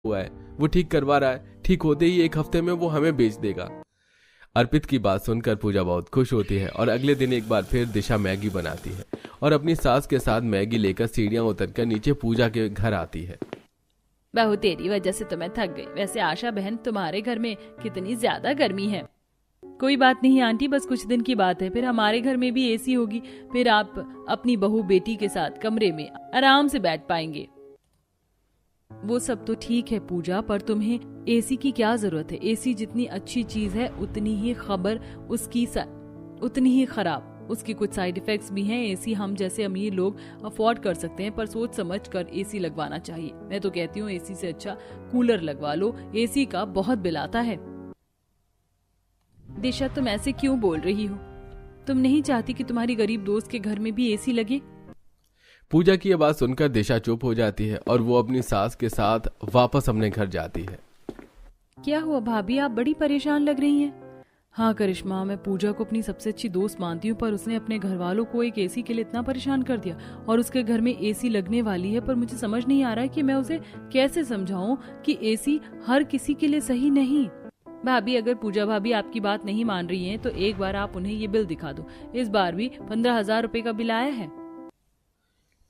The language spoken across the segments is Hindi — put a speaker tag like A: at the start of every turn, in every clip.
A: हुआ है, वो ठीक करवा रहा है, ठीक होते ही 1 हफ्ते में वो हमें बेच देगा। अर्पित की बात सुनकर पूजा बहुत खुश होती है और अगले दिन एक बार फिर दिशा मैगी बनाती है और अपनी सास के साथ मैगी लेकर सीढ़ियां उतरकर नीचे पूजा के घर आती है।
B: बहू तेरी वजह से तो मैं थक गई। वैसे आशा बहन, तुम्हारे घर में कितनी ज्यादा गर्मी है। कोई बात नहीं आंटी, बस कुछ दिन की बात है, फिर हमारे घर में भी एसी होगी, फिर आप अपनी बहू बेटी के साथ कमरे में आराम से बैठ पाएंगे। वो सब तो ठीक है पूजा, पर तुम्हें एसी की क्या जरूरत है? एसी जितनी अच्छी चीज है उतनी ही उतनी ही खराब। उसके कुछ साइड इफेक्ट्स भी हैं। एसी हम जैसे अमीर लोग अफोर्ड कर सकते हैं, पर सोच समझ कर एसी लगवाना चाहिए। मैं तो कहती हूँ एसी से अच्छा कूलर लगवा लो, एसी का बहुत बिल आता है। दिशा, तुम ऐसे क्यों बोल रही हो? तुम नहीं चाहती कि तुम्हारी गरीब दोस्त के घर में भी एसी लगे?
A: पूजा की यह बात सुनकर दिशा चुप हो जाती है और वो अपनी सास के साथ वापस अपने घर जाती है।
B: क्या हुआ भाभी, आप बड़ी परेशान लग रही हैं। हाँ करिश्मा, मैं पूजा को अपनी सबसे अच्छी दोस्त मानती हूँ, पर उसने अपने घर वालों को एक एसी के लिए इतना परेशान कर दिया और उसके घर में एसी लगने वाली है, पर मुझे समझ नहीं आ रहा है कि मैं उसे कैसे समझाऊं कि एसी हर किसी के लिए सही नहीं। भाभी, अगर पूजा भाभी आपकी बात नहीं मान रही हैं, तो एक बार आप उन्हें ये बिल दिखा दो। इस बार भी 15,000 रुपए का बिल आया है।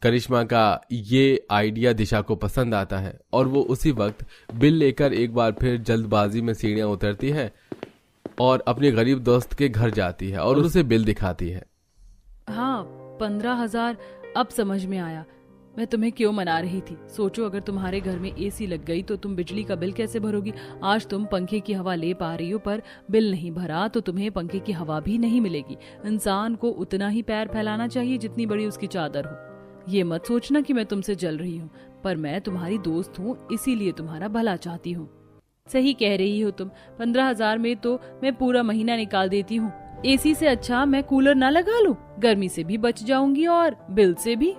A: करिश्मा का ये आइडिया दिशा को पसंद आता है और वो उसी वक्त बिल लेकर एक बार फिर जल्दबाजी में सीढ़ियां उतरती है और अपने गरीब दोस्त के घर जाती है और उसे बिल दिखाती है।
B: हाँ, 15,000 अब समझ में आया। मैं तुम्हें क्यों मना रही थी। सोचो, अगर तुम्हारे घर में एसी लग गई तो तुम बिजली का बिल कैसे भरोगी? आज तुम पंखे की हवा ले पा रही हो, पर बिल नहीं भरा तो तुम्हें पंखे की हवा भी नहीं मिलेगी। इंसान को उतना ही पैर फैलाना चाहिए जितनी बड़ी उसकी चादर हो। ये मत सोचना कि मैं तुमसे जल रही हूँ, पर मैं तुम्हारी दोस्त हूँ, इसीलिए तुम्हारा भला चाहती हूँ। सही कह रही हो तुम। 15,000 में तो मैं पूरा महीना निकाल देती हूँ। एसी से अच्छा मैं कूलर ना लगा लूं, गर्मी से भी बच जाऊंगी और बिल से भी।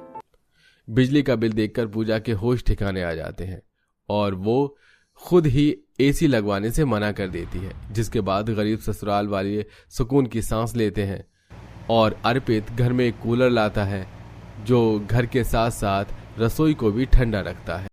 A: बिजली का बिल देखकर पूजा के होश ठिकाने आ जाते हैं और वो खुद ही एसी लगवाने से मना कर देती है, जिसके बाद गरीब ससुराल वाले सुकून की सांस लेते हैं और अर्पित घर में एक कूलर लाता है जो घर के साथ साथ रसोई को भी ठंडा रखता है।